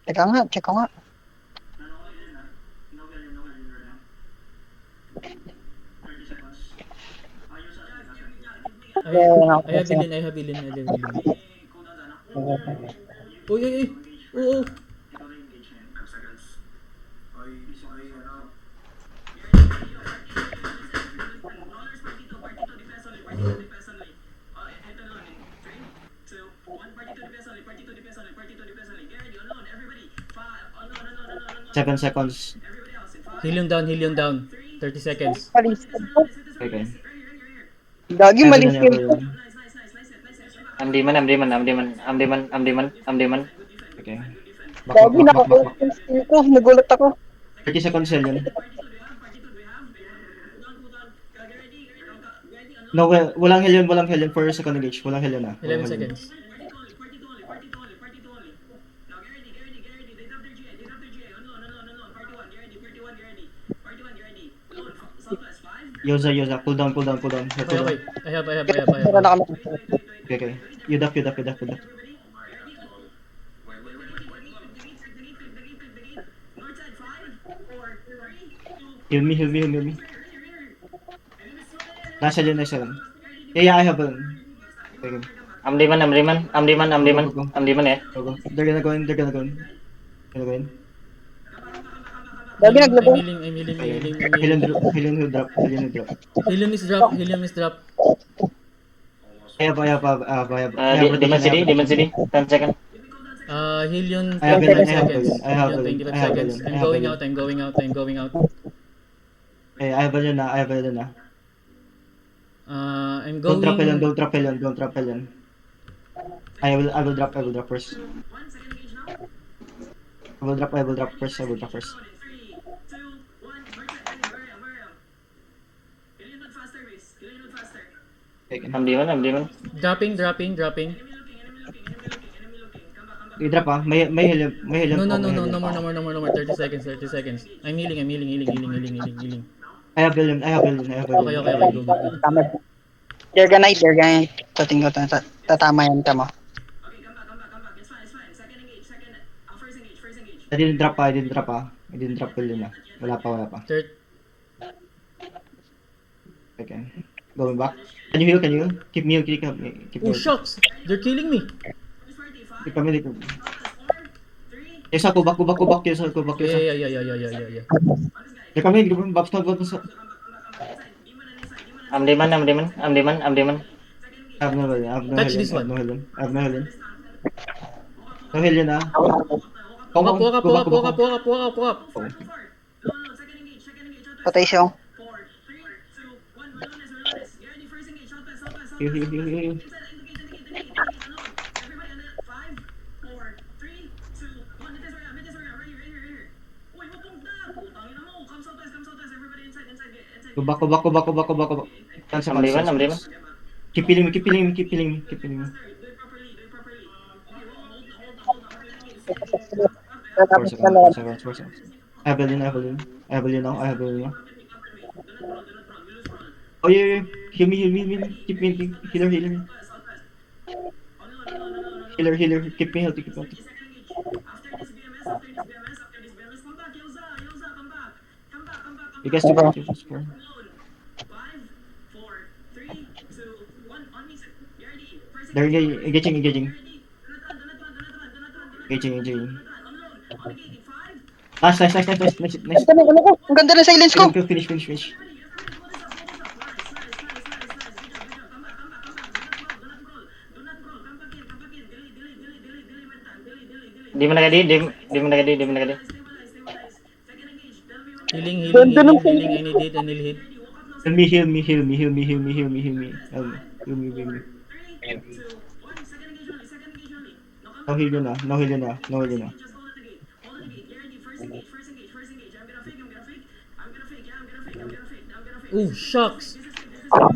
Teka nga, check ko nga. I have heal in, I have heal in, I have heal in. Uy, uy, uy. Oo. Seven seconds. Heal yung down. 30 seconds. Malisod ko. Okay. Gagi, Evan malis yun, yung Evan yun. I'm demon. Okay. Gagi, Back. naka-out yung skill ko. Nagulat ako. 30 seconds yun. No, walang heal yun for second engage. Walang heal yun ah. 11 seconds. Yoza, cool down. Okay. I have. Wala na kami. Okay. Yudap. Heal me. Nasa yun. Yeah, I have a... Okay. I'm demon, eh. Go. They're gonna go in. Gagi, I'm naglabas. healing. Heal drop. Helium is drop. I have Demon City, 10 seconds. Heal yun I have 25 it, I have seconds. it, I have Heal yun it, 25 I have seconds. it, I I'm have going it. out. Okay, I have it na. I'm Don't drop going... yun. I will drop first. I will drop first. Okay. I'm demon. Dropping. I-drop ah. May heal No po. more. 30 seconds. I'm healing. I have heal. Okay, go. Tama. They're gonna So, tingko, tatama yan ka mo. I didn't drop ah. I didn't drop heal yun ah. Wala pa. Third. Okay. Going back. Can you heal? Keep me. Oh, shucks! They're killing me. Keep kami. Yes, ako back. Yes, Yeah. Keep kami. Back sa. I'm demon. I have no heal. Touch this one. No heal yun ah. Walk up. Patay siya. Heal. Go back. I'm demon. Keep healing me. Tatapos ka na. 4 seconds. I have Evelyn now. Oh yeah. Heal me. Keep me. Healer. Healer. Keep me healthy. You guys do Okay. score. They're engaging. Nice. Ang ganda ng silence ko. Finish. Demon agadi. Healing. Ganda ng I need hit. Heal me. Heal me. Heal me. No heal yun ah. Oh, shucks!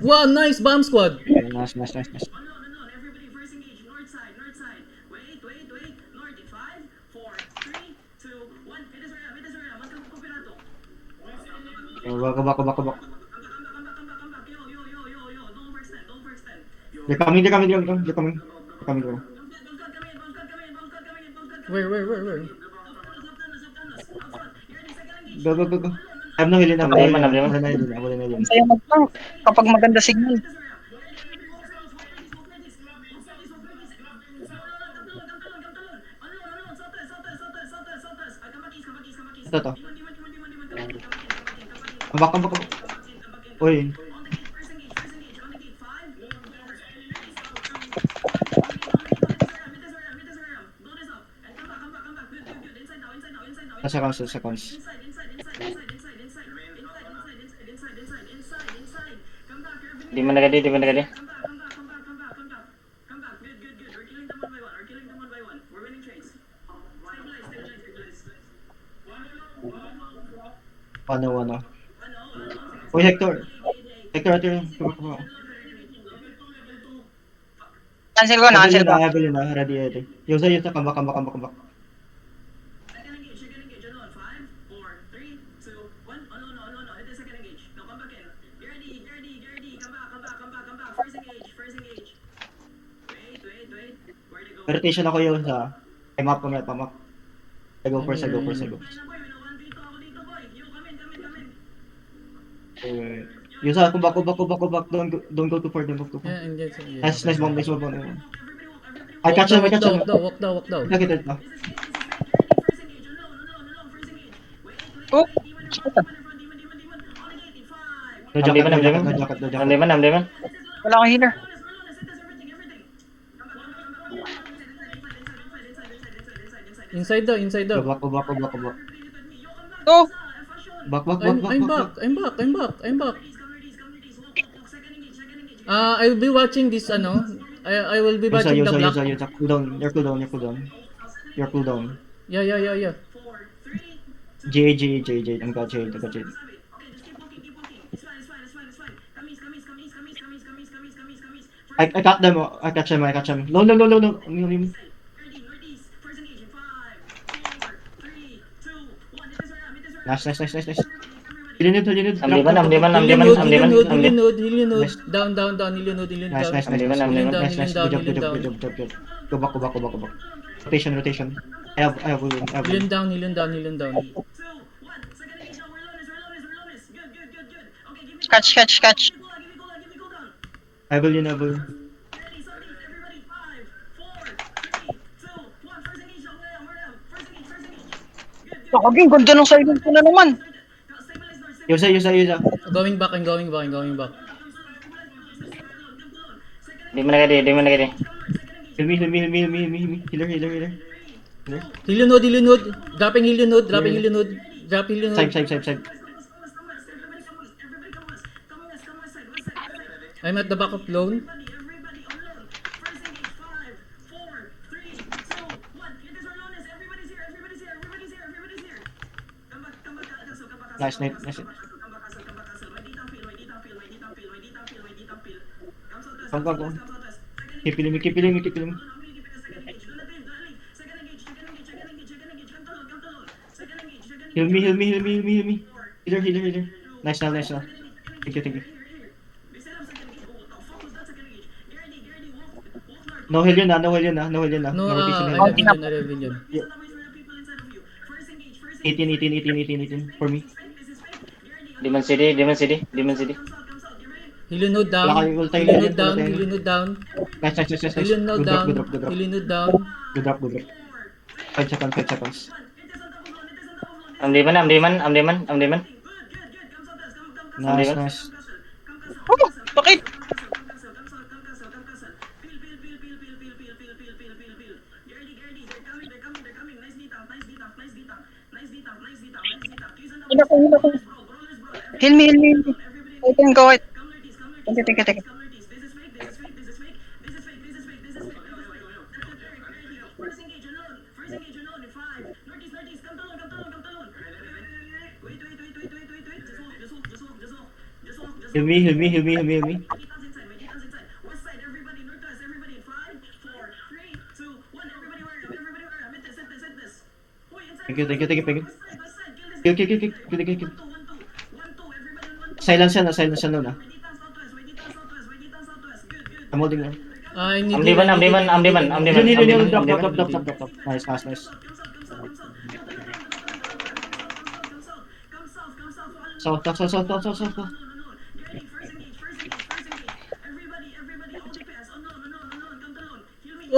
Wow, nice bomb squad! Okay, nice. Back. They're coming. Where? Go, go, go, go. I have no healing. Am Raymond, am Raymond. Wala na healing. Wala na healing. Ang saya mag-tank kapag maganda signal. Ito to. Come back, come back, come back. Uy. Seconds, seconds. Di man na di man na Ano. Uy, Hector. Hector. Come back. Cancel ko, na-cancel ko. Evelyn na. Ready. Yusa, come back. Rotation ako yun sa map. I go first. Yusa, come back. Don't go too far. Yeah, engage. Nice bomb. I catch him. Walk down. Nakita ito. Oh, No jacket. Am Raymond. wala akong healer. Inside daw. Go back. Go! Back. I'm back. I will be watching this, I will be watching the block. Yusa. Your cooldown. Yeah. J. I'm got J. I got them. I catch him. No. Nice. Healing. Am Raymond. Hillion. Down. Hillion Nice. Hillion down. Good. Go back. Rotation. I have William. Hillion down. Catch. I have William. Nakaging, ganda ng silent ko na naman. Yusa. Going back. Di man na di. Heal me. Healer. Hillion node. Dropping Hillion node. Drop Hillion node. Side. I'm at the back of lone. Nice. Go. Keep healing. Heal me. Healer. Nice now. Thank you. No heal yun na. No, Rotation I heal. have Hillion. 18 for me. Demon City. Hillion node down. Wala kayo, ultay. Hillion node down. Nice. Hillion node down. Good drop. Hillion node down. Good drop. 5 seconds. Am Raymond. Nice. Oh, bakit? Heal ako. Heal me. Wait. Teka. Heal me. Thank you. Kill. Silence yan na. I'm holding now. I need Am Raymond. Drop. Nice. South.